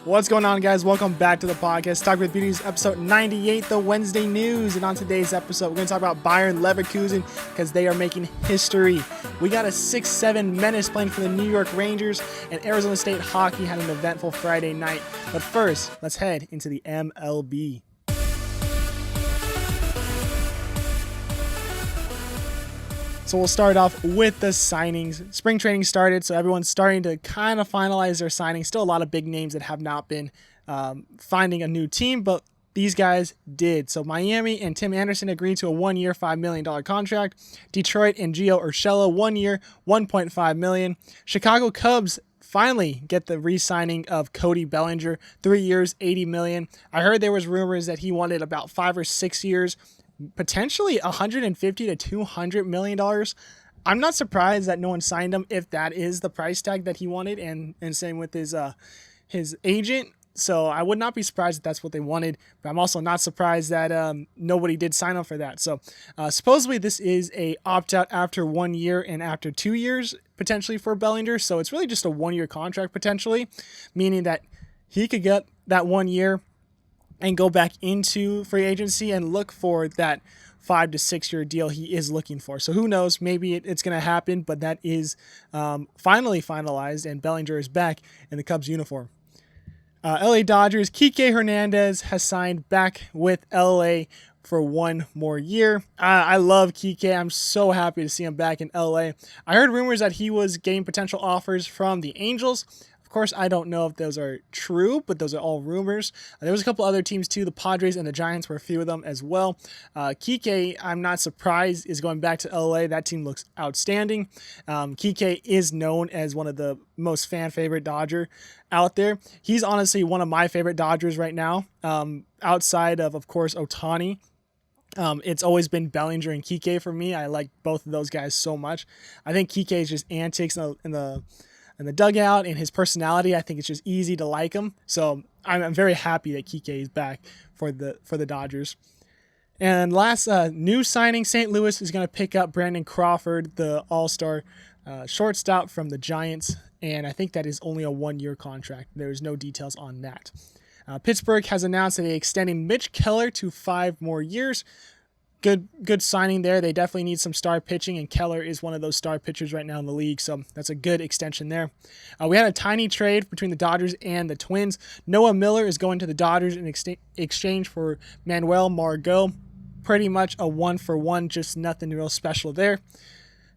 What's going on, guys? Welcome back to the podcast. Talk with Beauties, episode 98, the Wednesday news. And on today's episode, we're going to talk about Bayern Leverkusen because they are making history. We got a 6-7 menace playing for the New York Rangers, and Arizona State hockey had an eventful Friday night. But first, let's head into the MLB. So we'll start off with the signings. Spring training started, so everyone's starting to kind of finalize their signings. Still a lot of big names that have not been finding a new team, but these guys did. So Miami and Tim Anderson agreed to a 1-year, $5 million contract. Detroit and Gio Urshela, 1 year, $1.5 million. Chicago Cubs finally get the re-signing of Cody Bellinger, 3 years, $80 million. I heard there was rumors that he wanted about 5 or 6 years, potentially $150 to $200 million. I'm not surprised that no one signed him if that is the price tag that he wanted, and same with his agent. So I would not be surprised if that's what they wanted, but I'm also not surprised that nobody did sign up for that. So supposedly this is a opt-out after 1 year and after 2 years potentially for Bellinger. So it's really just a 1-year contract potentially, meaning that he could get that 1 year and go back into free agency and look for that 5 to 6 year deal he is looking for. So who knows? Maybe it's going to happen, but that is finally finalized, and Bellinger is back in the Cubs uniform. LA Dodgers, Kike Hernandez has signed back with LA for 1 more year. I love Kike. I'm so happy to see him back in LA. I heard rumors that he was getting potential offers from the Angels. Of course, I don't know if those are true, but those are all rumors. There was a couple other teams too. The Padres and the Giants were a few of them as well. Kike, I'm not surprised, is going back to LA. That team looks outstanding. Kike is known as one of the most fan favorite Dodger out there. He's honestly one of my favorite Dodgers right now, outside of course, Ohtani. It's always been Bellinger and Kike for me. I like both of those guys so much. I think Kike's just antics in the dugout and his personality, I think it's just easy to like him. So I'm very happy that Kike is back for the Dodgers. And last new signing, St. Louis is going to pick up Brandon Crawford, the all-star shortstop from the Giants. And I think that is only a 1-year contract. There's no details on that. Pittsburgh has announced that they're extending Mitch Keller to 5 more years. Good signing there. They definitely need some star pitching, and Keller is one of those star pitchers right now in the league, so that's a good extension there. We had a tiny trade between the Dodgers and the Twins. Noah Miller is going to the Dodgers in exchange for Manuel Margot. Pretty much a 1-for-1, just nothing real special there.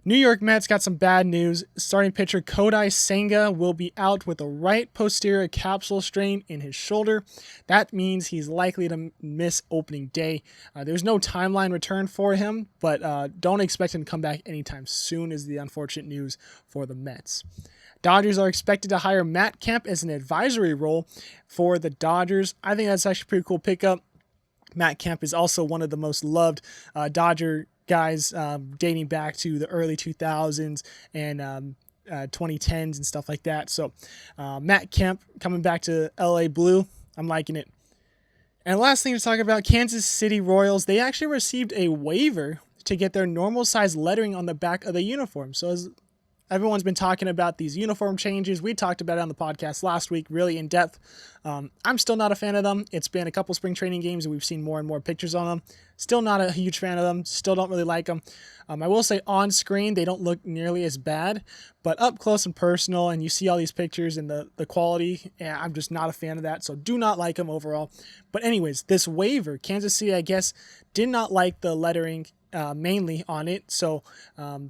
New York Mets got some bad news. Starting pitcher Kodai Senga will be out with a right posterior capsule strain in his shoulder. That means he's likely to miss opening day. There's no timeline return for him, but don't expect him to come back anytime soon is the unfortunate news for the Mets. Dodgers are expected to hire Matt Kemp as an advisory role for the Dodgers. I think that's actually a pretty cool pickup. Matt Kemp is also one of the most loved Dodger guys dating back to the early 2000s and 2010s and stuff like that. So Matt Kemp coming back to LA Blue. I'm liking it. And last thing to talk about, Kansas City Royals. They actually received a waiver to get their normal size lettering on the back of the uniform. So as everyone's been talking about these uniform changes, we talked about it on the podcast last week, really in depth. I'm still not a fan of them. It's been a couple spring training games and we've seen more and more pictures on them. Still not a huge fan of them. Still don't really like them. I will say on screen, they don't look nearly as bad, but up close and personal, and you see all these pictures and the quality, I'm just not a fan of that. So do not like them overall. But anyways, this waiver, Kansas City, I guess, did not like the lettering mainly on it. So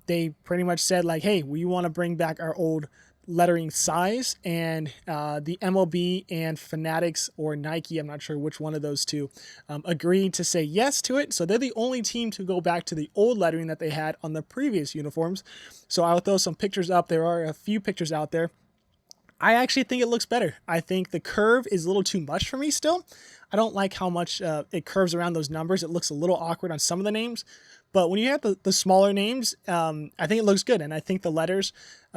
they pretty much said like, hey, we want to bring back our old lettering size, and the MLB and Fanatics or Nike, I'm not sure which one of those two, agreed to say yes to it. So they're the only team to go back to the old lettering that they had on the previous uniforms. So I'll throw some pictures up. There are a few pictures out there. I actually think it looks better. I think the curve is a little too much for me still. I don't like how much it curves around those numbers. It looks a little awkward on some of the names. But when you have the smaller names, I think it looks good. And I think the letters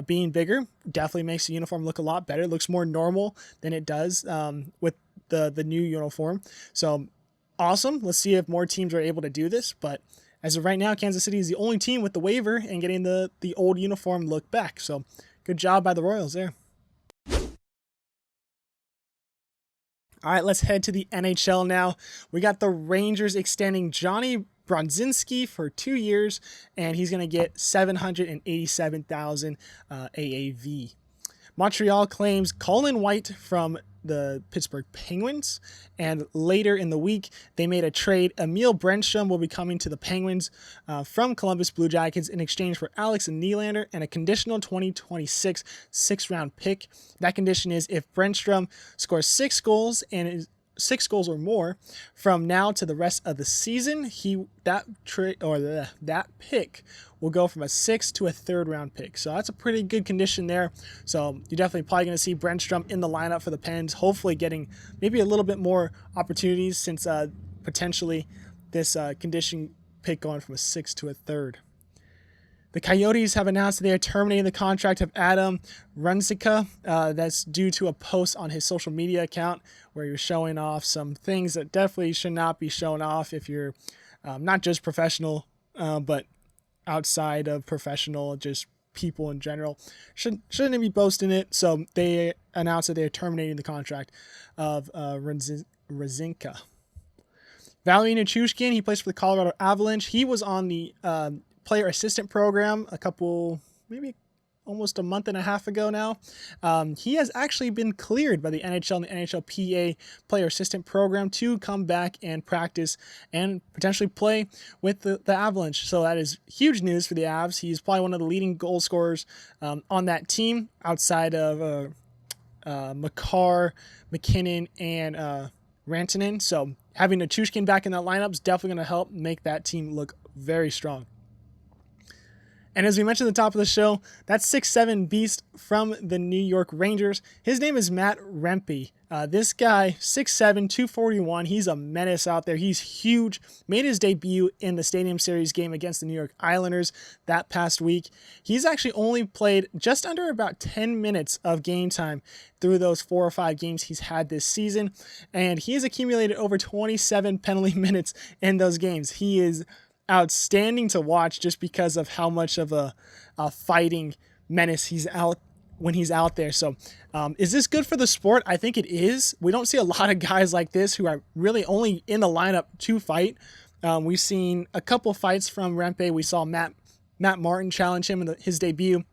being bigger definitely makes the uniform look a lot better. It looks more normal than it does with the new uniform. So awesome. Let's see if more teams are able to do this. But as of right now, Kansas City is the only team with the waiver and getting the old uniform look back. So good job by the Royals there. All right, let's head to the NHL now. We got the Rangers extending Johnny Brodzinski for 2 years, and he's going to get $787,000 AAV. Montreal claims Colin White from the Pittsburgh Penguins, and later in the week, they made a trade. Emil Brännström will be coming to the Penguins from Columbus Blue Jackets in exchange for Alex Nylander and a conditional 2026 sixth-round pick. That condition is if Brännström scores 6 goals and is 6 goals or more from now to the rest of the season, that pick will go from a 6th to a 3rd round pick. So that's a pretty good condition there. So you're definitely probably going to see Brännström in the lineup for the Pens, hopefully getting maybe a little bit more opportunities since potentially this condition pick going from a 6th to a 3rd. The Coyotes have announced that they are terminating the contract of Adam Ruzicka. That's due to a post on his social media account where he was showing off some things that definitely should not be shown off if you're not just professional, but outside of professional, just people in general. Shouldn't be boasting it. So they announced that they are terminating the contract of Ruzicka. Valery Nichushkin, he plays for the Colorado Avalanche. He was on the player assistant program maybe almost a month and a half ago now. He has actually been cleared by the NHL and the NHLPA player assistant program to come back and practice and potentially play with the Avalanche. So that is huge news for the Avs. He's probably one of the leading goal scorers on that team outside of Makar, McKinnon, and Rantanen. So having Nichushkin back in that lineup is definitely going to help make that team look very strong. And as we mentioned at the top of the show, that 6'7" beast from the New York Rangers, his name is Matt Rempe. This guy, 6'7", 241, he's a menace out there. He's huge. Made his debut in the Stadium Series game against the New York Islanders that past week. He's actually only played just under about 10 minutes of game time through those 4 or 5 games he's had this season. And he has accumulated over 27 penalty minutes in those games. He is outstanding to watch just because of how much of a fighting menace he's out when he's out there. So is this good for the sport? I think it is. We don't see a lot of guys like this who are really only in the lineup to fight. We've seen a couple fights from Rempe. We saw Matt Martin challenge him in his debut.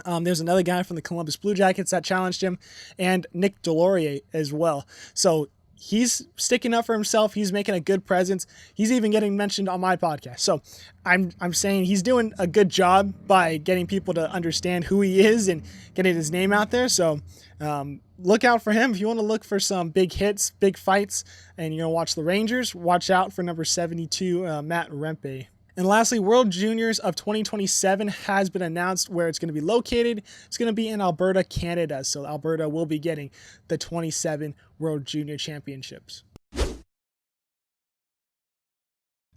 There's another guy from the Columbus Blue Jackets that challenged him, and Nick Delorier as well. So he's sticking up for himself. He's making a good presence. He's even getting mentioned on my podcast. So I'm saying he's doing a good job by getting people to understand who he is and getting his name out there. So look out for him. If you want to look for some big hits, big fights, and you're going to watch the Rangers, watch out for number 72, Matt Rempe. And lastly, World Juniors of 2027 has been announced where it's going to be located. It's going to be in Alberta, Canada. So Alberta will be getting the 27 World Junior Championships.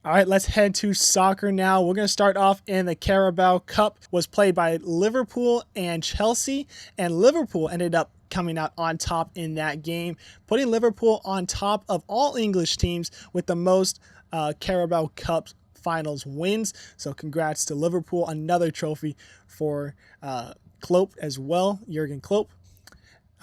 All right, let's head to soccer now. We're going to start off in the Carabao Cup. It was played by Liverpool and Chelsea, and Liverpool ended up coming out on top in that game, putting Liverpool on top of all English teams with the most Carabao Cup finals wins. So congrats to Liverpool. Another trophy for Klopp as well, Jurgen Klopp.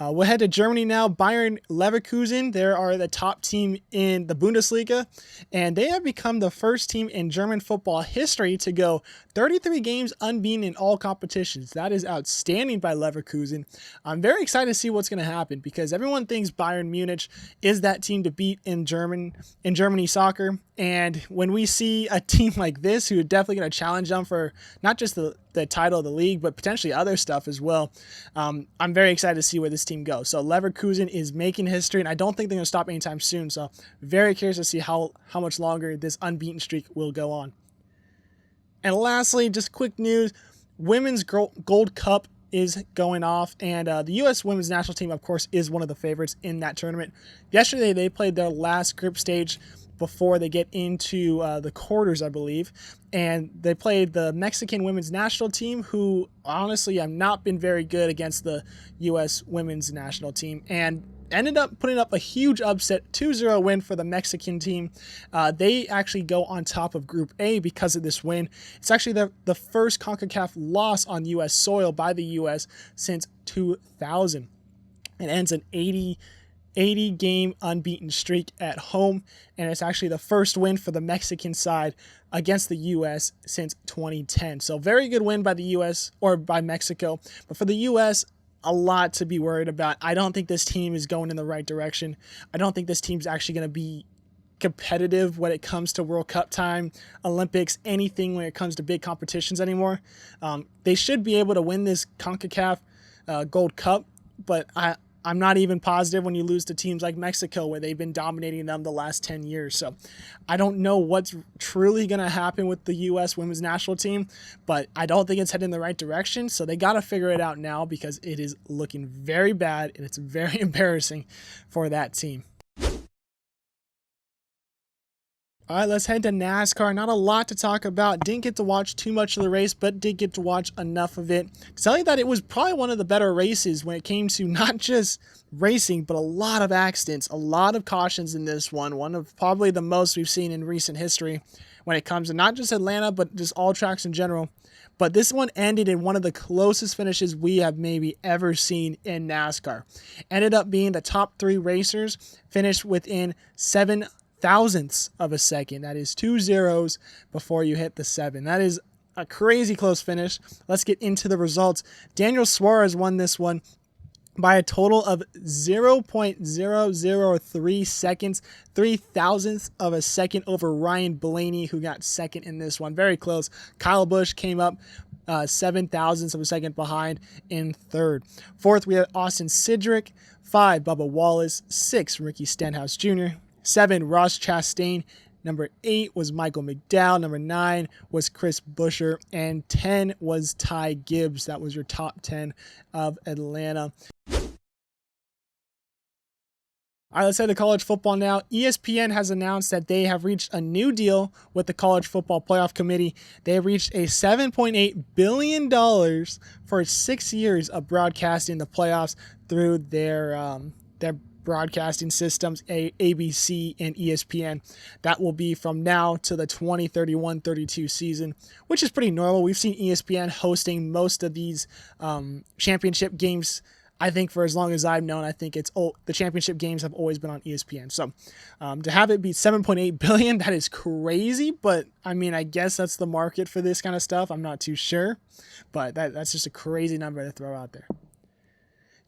We'll head to Germany now. Bayern Leverkusen, they are the top team in the Bundesliga, and they have become the first team in German football history to go 33 games unbeaten in all competitions. That is outstanding by Leverkusen. I'm very excited to see what's going to happen because everyone thinks Bayern Munich is that team to beat in Germany soccer. And when we see a team like this who are definitely going to challenge them for not just the title of the league, but potentially other stuff as well, I'm very excited to see where this team goes. So Leverkusen is making history, and I don't think they're going to stop anytime soon. So very curious to see how much longer this unbeaten streak will go on. And lastly, just quick news, Women's Gold Cup is going off, and the U.S. women's national team, of course, is one of the favorites in that tournament. Yesterday, they played their last group stage before they get into the quarters, I believe. And they played the Mexican women's national team, who honestly have not been very good against the U.S. women's national team, and ended up putting up a huge upset 2-0 win for the Mexican team. They actually go on top of Group A because of this win. It's actually the first CONCACAF loss on U.S. soil by the U.S. since 2000. It ends an 80-game unbeaten streak at home, and it's actually the first win for the Mexican side against the U.S. since 2010. So very good win by the U.S. or by Mexico, but for the U.S., a lot to be worried about. I don't think this team is going in the right direction. I don't think this team's actually going to be competitive when it comes to World Cup time, Olympics, anything when it comes to big competitions anymore. They should be able to win this CONCACAF Gold Cup, but I'm not even positive when you lose to teams like Mexico, where they've been dominating them the last 10 years. So I don't know what's truly going to happen with the U.S. women's national team, but I don't think it's heading in the right direction. So they got to figure it out now, because it is looking very bad and it's very embarrassing for that team. All right, let's head to NASCAR. Not a lot to talk about. Didn't get to watch too much of the race, but did get to watch enough of it to tell you that it was probably one of the better races when it came to not just racing, but a lot of accidents, a lot of cautions in this one of probably the most we've seen in recent history when it comes to not just Atlanta, but just all tracks in general. But this one ended in one of the closest finishes we have maybe ever seen in NASCAR. Ended up being the top 3 racers finished within 7 thousandths of a second. That is 2 zeros before you hit the 7. That is a crazy close finish. Let's get into the results. Daniel Suarez won this one by a total of 0.003 seconds, 3 thousandths of a second over Ryan Blaney, who got second in this one. Very close. Kyle Busch came up 7 thousandths of a second behind in third. Fourth, we had Austin Cindric. 5, Bubba Wallace. 6, Ricky Stenhouse Jr. 7, Ross Chastain. Number 8 was Michael McDowell. Number 9 was Chris Buescher. And 10 was Ty Gibbs. That was your top 10 of Atlanta. All right, let's head to college football now. ESPN has announced that they have reached a new deal with the College Football Playoff Committee. They have reached a $7.8 billion for 6 years of broadcasting the playoffs through their broadcasting systems, ABC and ESPN. That will be from now to the 2031-32 season, which is pretty normal. We've seen ESPN hosting most of these championship games, I think, for as long as I've known. I think the championship games have always been on ESPN. So to have it be $7.8 billion, that is crazy. But I mean, I guess that's the market for this kind of stuff. I'm not too sure, but that's just a crazy number to throw out there.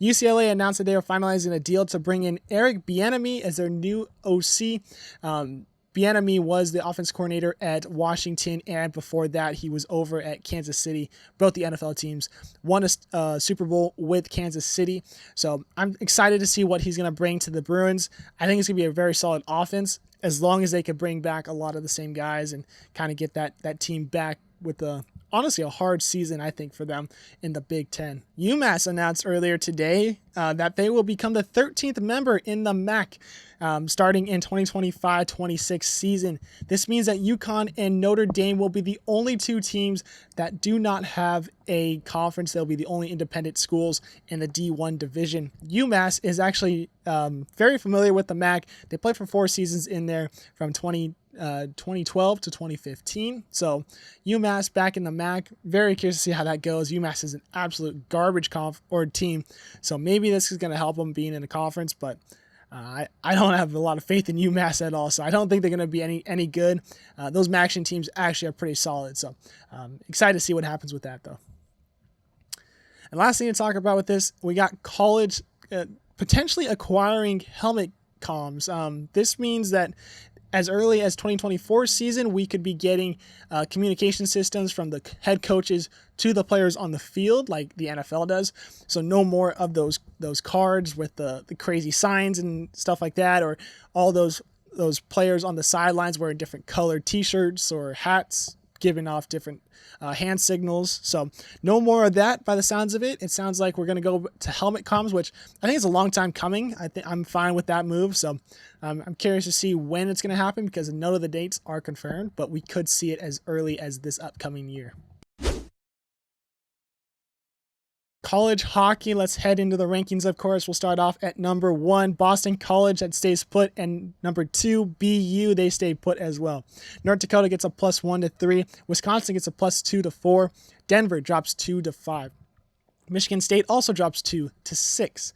UCLA announced that they are finalizing a deal to bring in Eric Bieniemy as their new OC. Bieniemy was the offense coordinator at Washington, and before that, he was over at Kansas City. Both the NFL teams won a Super Bowl with Kansas City. So I'm excited to see what he's going to bring to the Bruins. I think it's going to be a very solid offense, as long as they could bring back a lot of the same guys and kind of get that team back with honestly a hard season, I think, for them in the Big Ten. UMass announced earlier today that they will become the 13th member in the MAC starting in 2025-26 season. This means that UConn and Notre Dame will be the only 2 teams that do not have a conference. They'll be the only independent schools in the D1 division. UMass is actually very familiar with the MAC. They played for 4 seasons in there from 2012 to 2015. So UMass back in the MAC. Very curious to see how that goes. UMass is an absolute garbage team. So maybe this is going to help them being in the conference, but I don't have a lot of faith in UMass at all. So I don't think they're going to be any good. Those MACtion teams actually are pretty solid. So excited to see what happens with that, though. And last thing to talk about with this, we got college potentially acquiring helmet comms. This means that as early as 2024 season, we could be getting communication systems from the head coaches to the players on the field, like the NFL does. So no more of those cards with the crazy signs and stuff like that, or all those players on the sidelines wearing different colored T-shirts or hats, giving off different hand signals. So no more of that by the sounds of it. It sounds like we're going to go to helmet comms, which I think is a long time coming. I think I'm fine with that move. So I'm curious to see when it's going to happen, because none of the dates are confirmed, but we could see it as early as this upcoming year. College hockey, let's head into the rankings, of course. We'll start off at number 1, Boston College, that stays put, and number 2, BU, they stay put as well. North Dakota gets a +1 to 3. Wisconsin gets a +2 to 4. Denver drops 2 to 5. Michigan State also drops 2 to 6.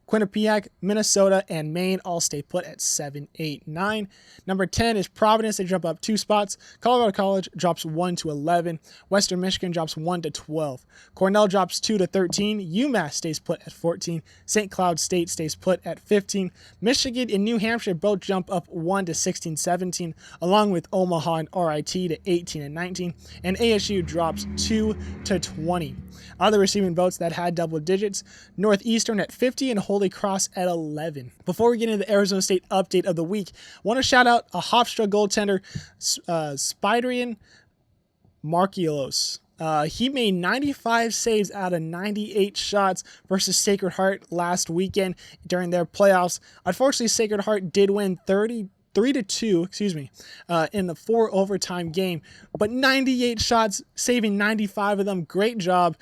Quinnipiac, Minnesota, and Maine all stay put at 7, 8, 9. Number 10 is Providence. They jump up 2 spots. Colorado College drops 1 to 11. Western Michigan drops 1 to 12. Cornell drops 2 to 13. UMass stays put at 14. St. Cloud State stays put at 15. Michigan and New Hampshire both jump up 1 to 16, 17, along with Omaha and RIT to 18 and 19. And ASU drops 2 to 20. Other receiving votes that had double digits: Northeastern at 50 and Holy Cross at 11. Before we get into the Arizona State update of the week, I want to shout out a Hofstra goaltender, Spiderian Markielos. He made 95 saves out of 98 shots versus Sacred Heart last weekend during their playoffs. Unfortunately, Sacred Heart did win 3-2, in the 4 overtime game, but 98 shots, saving 95 of them. Great job.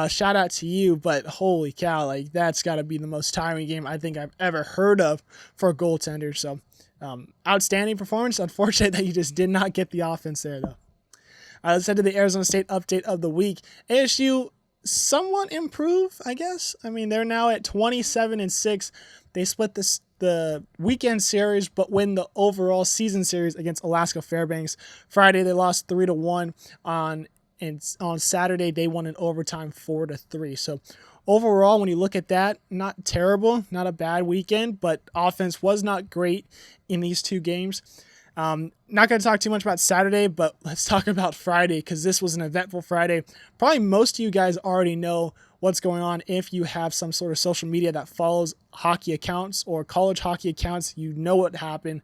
Shout out to you, but holy cow, like that's got to be the most tiring game I think I've ever heard of for a goaltender. So outstanding performance. Unfortunate that you just did not get the offense there though. Let's head to the Arizona State update of the week. ASU somewhat improve, I guess. I mean, they're now at 27-6. They split the weekend series, but win the overall season series against Alaska Fairbanks. Friday, they lost 3-1. On Saturday, they won in overtime 4-3. So overall, when you look at that, not terrible, not a bad weekend, but offense was not great in these 2 games. Not going to talk too much about Saturday, but let's talk about Friday because this was an eventful Friday. Probably most of you guys already know what's going on if you have some sort of social media that follows hockey accounts or college hockey accounts. You know what happened.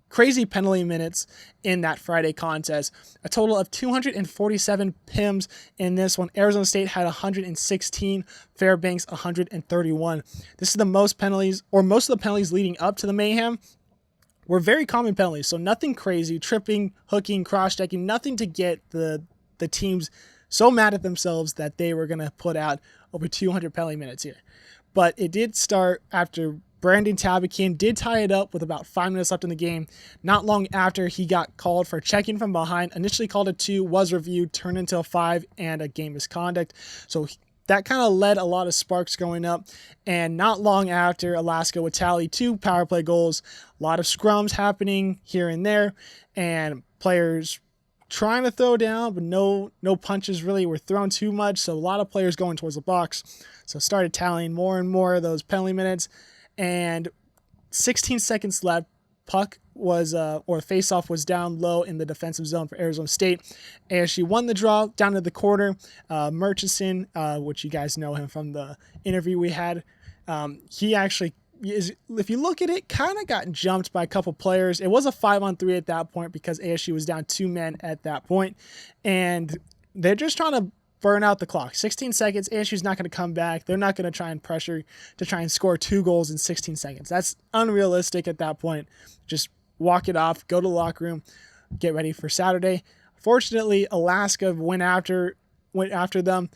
Crazy penalty minutes in that Friday contest. A total of 247 PIMs in this one. Arizona State had 116, Fairbanks 131. This is the most penalties, or most of the penalties leading up to the mayhem were very common penalties. So nothing crazy, tripping, hooking, cross-checking, nothing to get the teams so mad at themselves that they were going to put out over 200 penalty minutes here. But it did start after Brandon Tabakin did tie it up with about 5 minutes left in the game. Not long after, he got called for checking from behind. Initially called a 2, was reviewed, turned into a 5, and a game misconduct. So that kind of led a lot of sparks going up. And not long after, Alaska would tally 2 power play goals. A lot of scrums happening here and there. And players trying to throw down, but no punches really were thrown too much. So a lot of players going towards the box. So started tallying more and more of those penalty minutes. And 16 seconds left. Puck was, or face-off was down low in the defensive zone for Arizona State. ASU won the draw down to the corner. Murchison, which you guys know him from the interview we had, he actually is, if you look at it, kind of got jumped by a couple players. It was a 5-on-3 at that point because ASU was down 2 men at that point, and they're just trying to burn out the clock. 16 seconds, ASU's not going to come back. They're not going to try and pressure to try and score 2 goals in 16 seconds. That's unrealistic at that point. Just walk it off, go to the locker room, get ready for Saturday. Fortunately, Alaska went after them,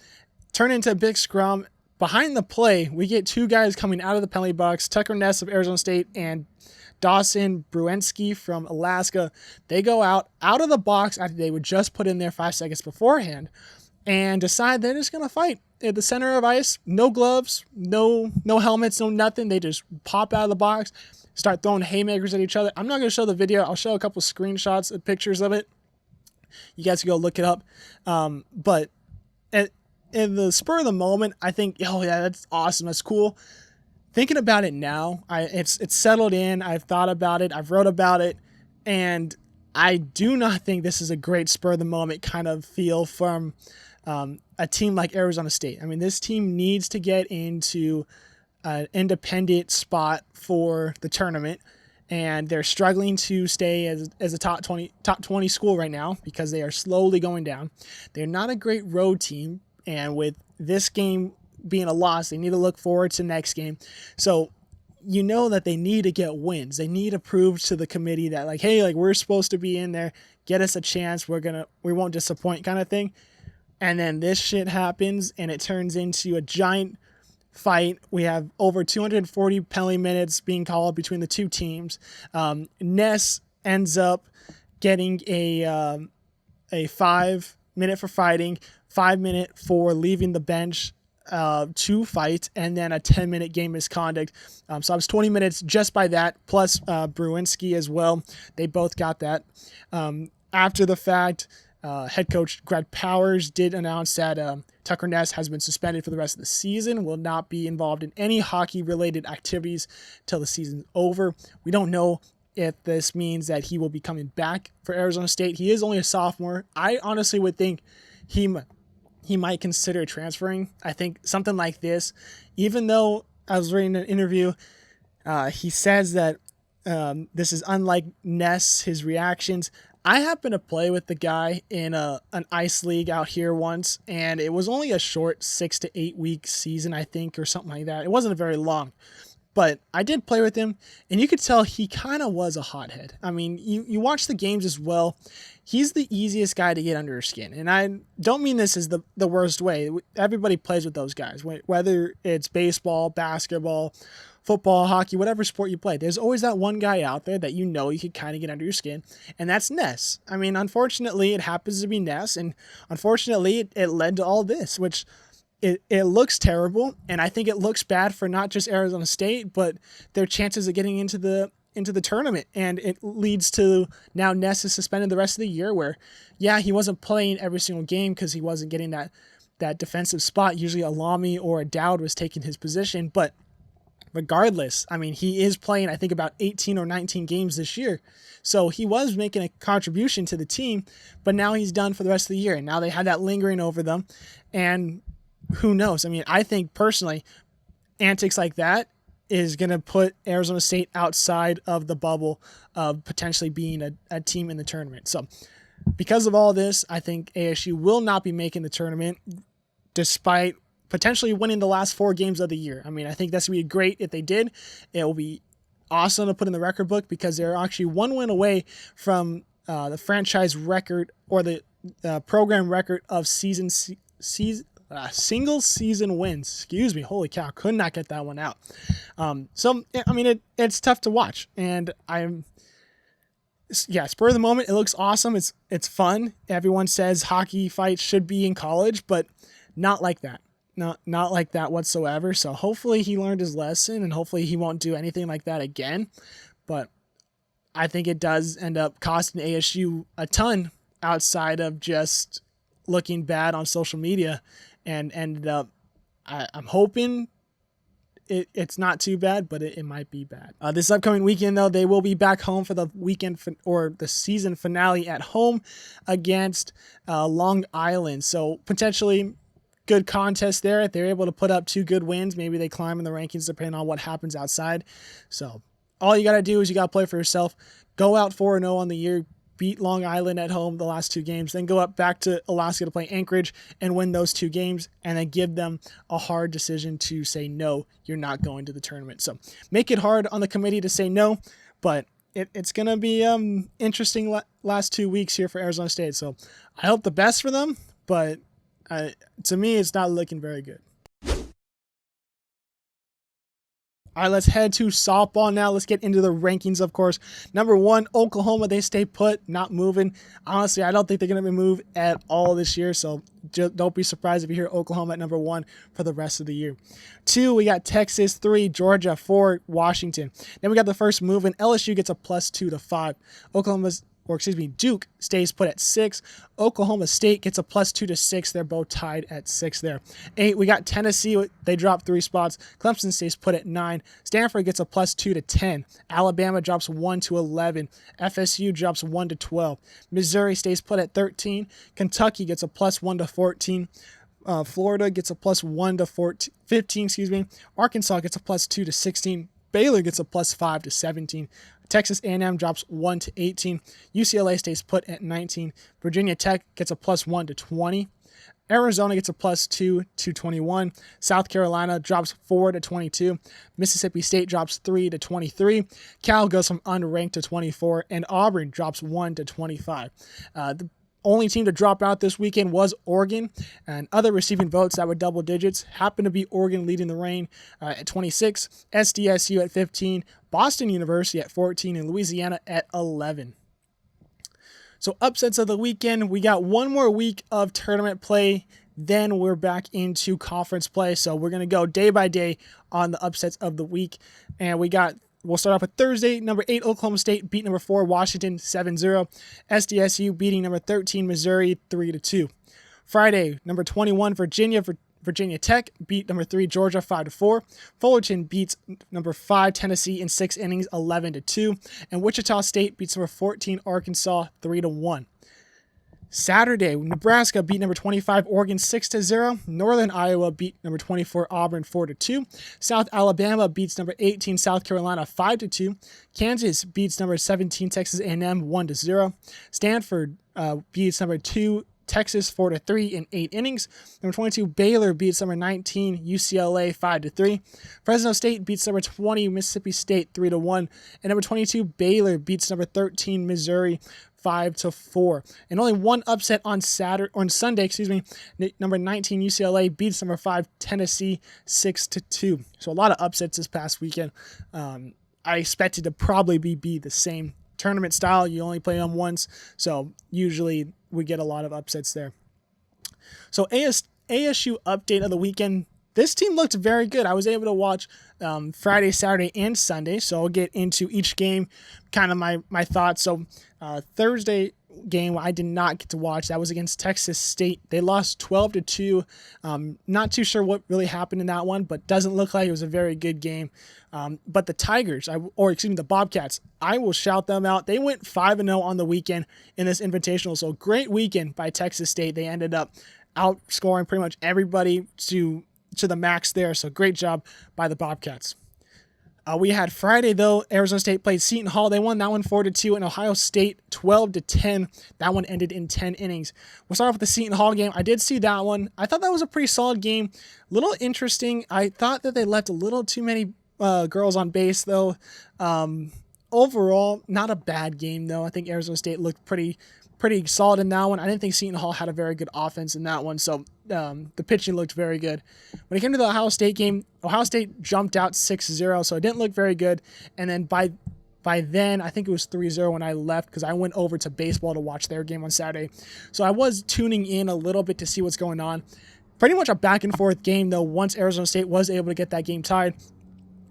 turned into a big scrum. Behind the play, we get 2 guys coming out of the penalty box, Tucker Ness of Arizona State and Dawson Bruensky from Alaska. They go out of the box after they would just put in there 5 seconds beforehand and decide they're just going to fight at the center of ice. No gloves, no helmets, no nothing. They just pop out of the box, start throwing haymakers at each other. I'm not going to show the video. I'll show a couple screenshots of pictures of it. You guys can go look it up. But in the spur of the moment, I think, oh yeah, that's awesome. That's cool. Thinking about it now, it's settled in. I've thought about it. I've wrote about it. And I do not think this is a great spur of the moment kind of feel from a team like Arizona State. I mean, this team needs to get into an independent spot for the tournament, and they're struggling to stay as a top 20 school right now because they are slowly going down. They're not a great road team, and with this game being a loss, they need to look forward to next game. So you know that they need to get wins. They need to prove to the committee that, like, hey, like, we're supposed to be in there. Get us a chance. We won't disappoint kind of thing. And then this shit happens, and it turns into a giant fight. We have over 240 penalty minutes being called between the 2 teams. Ness ends up getting a 5 minute for fighting, 5 minute for leaving the bench. 2 fights, and then a 10-minute game misconduct. So I was 20 minutes just by that, plus Bruinski as well. They both got that. After the fact, head coach Greg Powers did announce that Tucker Ness has been suspended for the rest of the season, will not be involved in any hockey-related activities till the season's over. We don't know if this means that he will be coming back for Arizona State. He is only a sophomore. I honestly would think he might consider transferring. I think something like this, even though I was reading an interview, he says that this is unlike Ness, his reactions. I happened to play with the guy in an ice league out here once, and it was only a short 6 to 8 week season, I think, or something like that. It wasn't very long, but I did play with him, and you could tell he kind of was a hothead. I mean, you watch the games as well. He's the easiest guy to get under your skin, and I don't mean this as the worst way. Everybody plays with those guys, whether it's baseball, basketball, football, hockey, whatever sport you play. There's always that one guy out there that you could kind of get under your skin, and that's Ness. I mean, unfortunately, it happens to be Ness, and unfortunately, it led to all this, which it looks terrible, and I think it looks bad for not just Arizona State, but their chances of getting into the tournament, and it leads to now Ness is suspended the rest of the year, where, yeah, he wasn't playing every single game because he wasn't getting that defensive spot. Usually a Lamy or a Dowd was taking his position, but regardless, I mean, he is playing, I think, about 18 or 19 games this year. So he was making a contribution to the team, but now he's done for the rest of the year. And now they had that lingering over them. And who knows? I mean, I think personally, antics like that is going to put Arizona State outside of the bubble of potentially being a team in the tournament. So because of all this, I think ASU will not be making the tournament despite potentially winning the last 4 games of the year. I mean, I think that's going to be great if they did. It will be awesome to put in the record book because they're actually 1 win away from the franchise record or the program record of single season wins. Excuse me. Holy cow. Could not get that one out. So, I mean, it's tough to watch. And spur of the moment, it looks awesome. It's fun. Everyone says hockey fights should be in college, but not like that. Not like that whatsoever. So hopefully he learned his lesson and hopefully he won't do anything like that again. But I think it does end up costing ASU a ton outside of just looking bad on social media, and ended up, I'm hoping it's not too bad, but it might be bad. This upcoming weekend, though, they will be back home for the weekend or the season finale at home against Long Island. So potentially good contest there. If they're able to put up 2 good wins, maybe they climb in the rankings depending on what happens outside. So all you got to do is you got to play for yourself. Go out 4-0 on the year, beat Long Island at home the last 2 games, then go up back to Alaska to play Anchorage and win those 2 games, and then give them a hard decision to say, no, you're not going to the tournament. So make it hard on the committee to say no, but it's going to be interesting last 2 weeks here for Arizona State. So I hope the best for them, but to me, it's not looking very good. All right, let's head to softball now. Let's get into the rankings, of course. Number 1, Oklahoma. They stay put, not moving. Honestly, I don't think they're going to be moved at all this year, so don't be surprised if you hear Oklahoma at number 1 for the rest of the year. 2, we got Texas. 3, Georgia. 4, Washington. Then we got the first move, and LSU gets a +2 to 5. Duke stays put at 6. Oklahoma State gets a +2 to 6. They're both tied at 6 there. 8, we got Tennessee. They drop 3 spots. Clemson stays put at 9. Stanford gets a +2 to 10. Alabama drops 1 to 11. FSU drops 1 to 12. Missouri stays put at 13. Kentucky gets a +1 to 14. Florida gets a +1 to 15. Arkansas gets a +2 to 16. Baylor gets a +5 to 17. Texas A&M drops 1 to 18. UCLA stays put at 19. Virginia Tech gets a +1 to 20. Arizona gets a +2 to 21. South Carolina drops 4 to 22. Mississippi State drops 3 to 23. Cal goes from unranked to 24. And Auburn drops 1 to 25. The only team to drop out this weekend was Oregon, and other receiving votes that were double digits happened to be Oregon leading the reign at 26, SDSU at 15, Boston University at 14, and Louisiana at 11. So upsets of the weekend, we got one more week of tournament play Then we're back into conference play. So we're going to go day by day on the upsets of the week. And we'll start off with Thursday. Number 8, Oklahoma State beat number 4, Washington 7-0. SDSU beating number 13, Missouri 3-2. Friday, number 21, Virginia Tech beat number 3, Georgia 5-4. Fullerton beats number 5, Tennessee in 6 innings 11-2. And Wichita State beats number 14, Arkansas 3-1. Saturday, Nebraska beat number 25, Oregon 6-0. Northern Iowa beat number 24, Auburn 4-2. South Alabama beats number 18, South Carolina 5-2. Kansas beats number 17, Texas A&M 1-0. Stanford beats number 2, Texas 4-3 in 8 innings. Number 22, Baylor beats number 19, UCLA 5-3. Fresno State beats number 20, Mississippi State 3-1. And number 22, Baylor beats number 13, Missouri 5-4. And only one upset on Sunday. Number 19 UCLA beats number 5 Tennessee 6-2. So a lot of upsets this past weekend. I expect it to probably be the same tournament style. You only play them once, so usually we get a lot of upsets there. So ASU update of the weekend. This team looked very good. I was able to watch Friday, Saturday, and Sunday, so I'll get into each game, kind of my thoughts. So Thursday game I did not get to watch. That was against Texas State. They lost 12-2. Not too sure what really happened in that one, but doesn't look like it was a very good game. But the Tigers, the Bobcats, I will shout them out. They went 5-0 on the weekend in this invitational. So great weekend by Texas State. They ended up outscoring pretty much everybody to the max there. So great job by the Bobcats. We had Friday, though. Arizona State played Seton Hall. They won that one 4-2, and Ohio State 12-10. That one ended in 10 innings. We'll start off with the Seton Hall game. I did see that one. I thought that was a pretty solid game. A little interesting. I thought that they left a little too many girls on base, though. Overall, not a bad game, though. I think Arizona State looked pretty solid in that one. I didn't think Seton Hall had a very good offense in that one, so the pitching looked very good. When it came to the Ohio State game, Ohio State jumped out 6-0, so it didn't look very good. And then by then, I think it was 3-0 when I left because I went over to baseball to watch their game on Saturday. So I was tuning in a little bit to see what's going on. Pretty much a back-and-forth game, though, once Arizona State was able to get that game tied.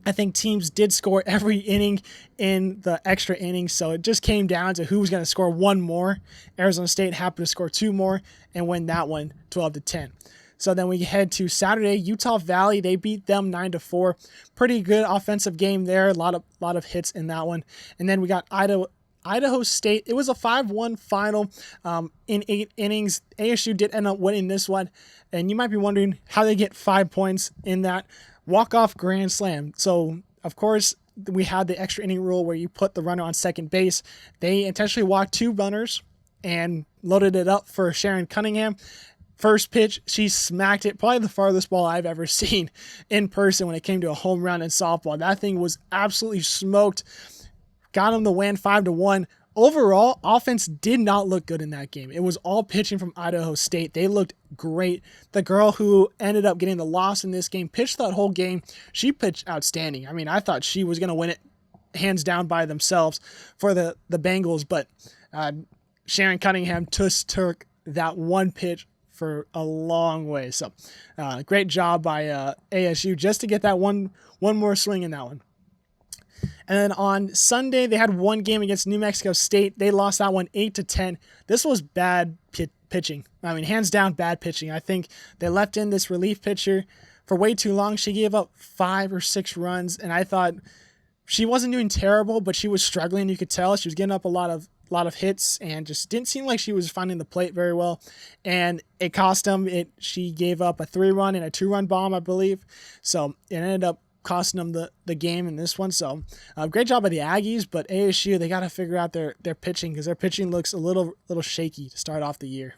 I think teams did score every inning in the extra innings, so it just came down to who was going to score one more. Arizona State happened to score 2 more and win that one 12-10. So then we head to Saturday, Utah Valley. They beat them 9-4. Pretty good offensive game there. A lot of hits in that one. And then we got Idaho State. It was a 5-1 final in 8 innings. ASU did end up winning this one, and you might be wondering how they get 5 points in that. Walk-off grand slam. So, of course, we had the extra inning rule where you put the runner on second base. They intentionally walked 2 runners and loaded it up for Sharon Cunningham. First pitch, she smacked it. Probably the farthest ball I've ever seen in person when it came to a home run in softball. That thing was absolutely smoked. Got them the win 5-1. Overall, offense did not look good in that game. It was all pitching from Idaho State. They looked great. The girl who ended up getting the loss in this game pitched that whole game. She pitched outstanding. I mean, I thought she was going to win it hands down by themselves for the Bengals, but Sharon Cunningham just took that one pitch for a long way. So great job by ASU just to get that one more swing in that one. And then on Sunday, they had one game against New Mexico State. They lost that one 8-10. This was bad pitching. I mean, hands down, bad pitching. I think they left in this relief pitcher for way too long. She gave up 5 or 6 runs, and I thought she wasn't doing terrible, but she was struggling. You could tell she was getting up a lot of hits and just didn't seem like she was finding the plate very well. And it cost them. She gave up a 3-run and a 2-run bomb, I believe. So it ended up costing them the game in this one. So great job by the Aggies, but ASU, they got to figure out their pitching because their pitching looks a little shaky to start off the year.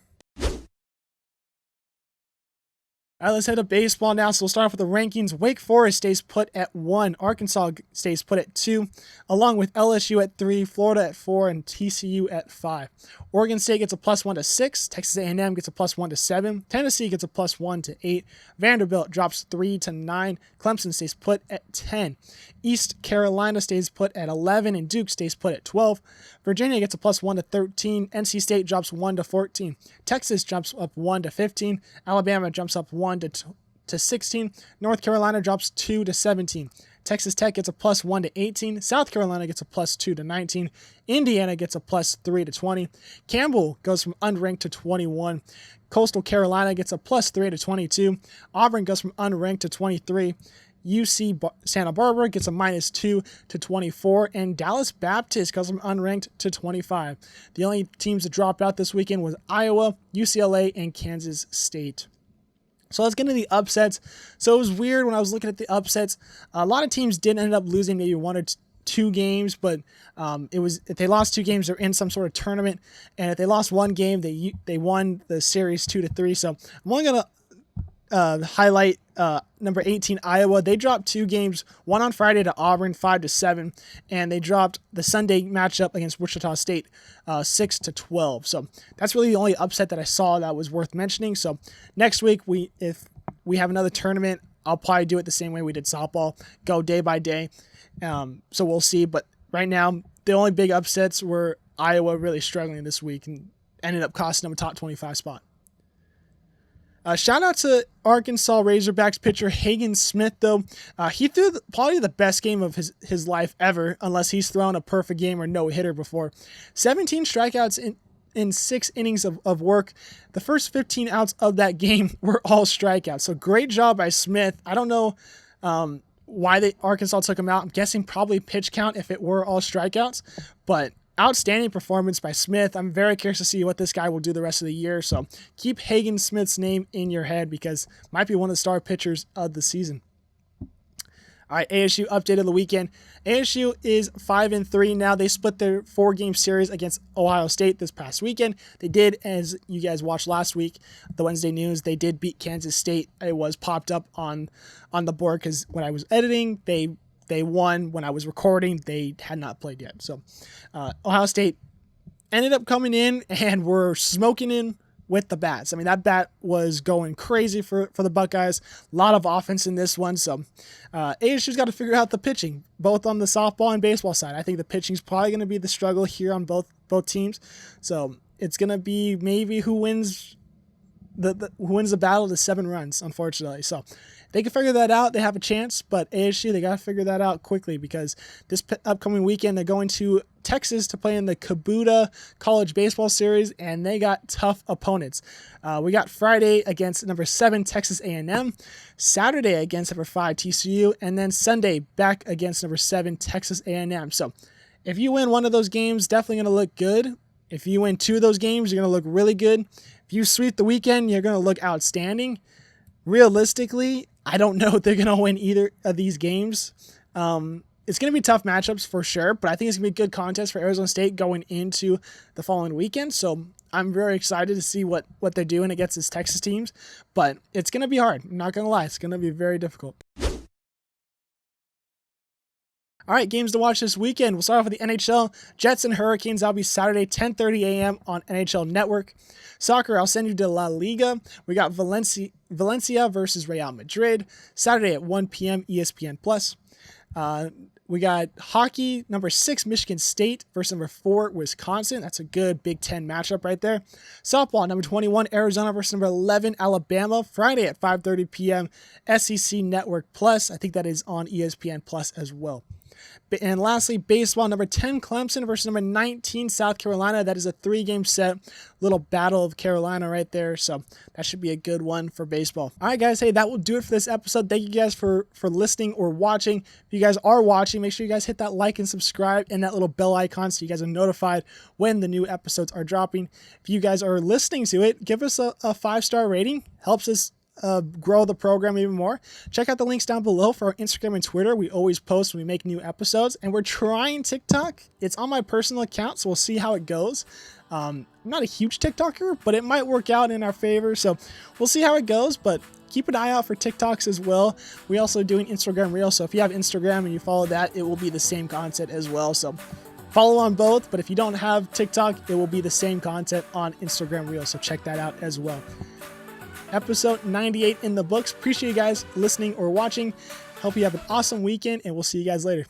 All right, let's head to baseball now. So we'll start off with the rankings. Wake Forest stays put at 1. Arkansas stays put at 2, along with LSU at 3, Florida at 4, and TCU at 5. Oregon State gets a +1 to 6. Texas A&M gets a +1 to 7. Tennessee gets a +1 to 8. Vanderbilt drops 3 to 9. Clemson stays put at 10. East Carolina stays put at 11, and Duke stays put at 12. Virginia gets a +1 to 13. NC State drops 1 to 14. Texas jumps up 1 to 15. Alabama jumps up 1 to 16. North Carolina drops 2 to 17. Texas Tech gets a +1 to 18. South Carolina gets a +2 to 19. Indiana gets a +3 to 20. Campbell goes from unranked to 21. Coastal Carolina gets a +3 to 22. Auburn goes from unranked to 23. UC Santa Barbara gets a -2 to 24, and Dallas Baptist goes from unranked to 25. The only teams that dropped out this weekend was Iowa, UCLA, and Kansas State. So let's get into the upsets. So it was weird when I was looking at the upsets. A lot of teams did end up losing maybe 1 or 2 games, but it was if they lost 2 games, they're in some sort of tournament, and if they lost 1 game, they won the series 2 to 3. So I'm only gonna highlight number 18 Iowa. They dropped 2 games, one on Friday to Auburn 5 to 7, and they dropped the Sunday matchup against Wichita State 6 to 12. So that's really the only upset that I saw that was worth mentioning. So next week, if we have another tournament, I'll probably do it the same way we did softball, go day by day. So we'll see. But right now, the only big upsets were Iowa really struggling this week and ended up costing them a top 25 spot. Shout out to Arkansas Razorbacks pitcher Hagen Smith, though. He threw probably the best game of his life ever, unless he's thrown a perfect game or no-hitter before. 17 strikeouts in 6 innings of work. The first 15 outs of that game were all strikeouts. So great job by Smith. I don't know why Arkansas took him out. I'm guessing probably pitch count if it were all strikeouts. But outstanding performance by Smith. I'm very curious to see what this guy will do the rest of the year. So keep Hagen Smith's name in your head because might be one of the star pitchers of the season. All right, ASU updated the weekend. ASU is 5-3 now. They split their 4-game series against Ohio State this past weekend. They did, as you guys watched last week, the Wednesday news, they did beat Kansas State. It was popped up on the board because when I was editing, they won. When I was recording, they had not played yet. So Ohio State ended up coming in and were smoking in with the bats. I mean, that bat was going crazy for the Buckeyes. A lot of offense in this one. So ASU's got to figure out the pitching, both on the softball and baseball side. I think the pitching is probably going to be the struggle here on both teams. So it's going to be maybe who wins the battle to 7 runs, unfortunately. So they can figure that out. They have a chance, but ASU, they got to figure that out quickly because this upcoming weekend, they're going to Texas to play in the Kabuta College Baseball Series, and they got tough opponents. We got Friday against number 7 Texas A&M, Saturday against number 5 TCU, and then Sunday back against number 7 Texas A&M. So if you win one of those games, definitely going to look good. If you win 2 of those games, you're going to look really good. If you sweep the weekend, you're going to look outstanding. Realistically, I don't know if they're going to win either of these games. It's going to be tough matchups for sure, but I think it's going to be a good contest for Arizona State going into the following weekend. So I'm very excited to see what they're doing against this Texas teams, but it's going to be hard. I'm not going to lie. It's going to be very difficult. All right, games to watch this weekend. We'll start off with the NHL. Jets and Hurricanes. That'll be Saturday, 10:30 a.m. on NHL Network. Soccer, I'll send you to La Liga. We got Valencia versus Real Madrid. Saturday at 1 p.m. ESPN+. We got hockey, number 6 Michigan State versus number 4 Wisconsin. That's a good Big Ten matchup right there. Softball, number 21 Arizona versus number 11 Alabama. Friday at 5:30 p.m. SEC Network Plus. I think that is on ESPN Plus as well. And lastly, baseball, number 10 Clemson versus number 19 South Carolina. That is a 3-game set. Little battle of Carolina right there. So that should be a good one for baseball. All right, guys. Hey, that will do it for this episode. Thank you guys for listening or watching. If you guys are watching, make sure you guys hit that like and subscribe and that little bell icon so you guys are notified when the new episodes are dropping. If you guys are listening to it, give us a 5-star rating. Helps us grow the program even more, check out the links down below for our Instagram and Twitter. We always post when we make new episodes, and we're trying TikTok. It's on my personal account, so we'll see how it goes. I'm not a huge TikToker, but it might work out in our favor, so we'll see how it goes, but keep an eye out for TikToks as well. We also doing Instagram Reels, so if you have Instagram and you follow that, it will be the same content as well. So follow on both, but if you don't have TikTok, it will be the same content on Instagram Reels, so check that out as well. Episode 98 in the books. Appreciate you guys listening or watching. Hope you have an awesome weekend, and we'll see you guys later.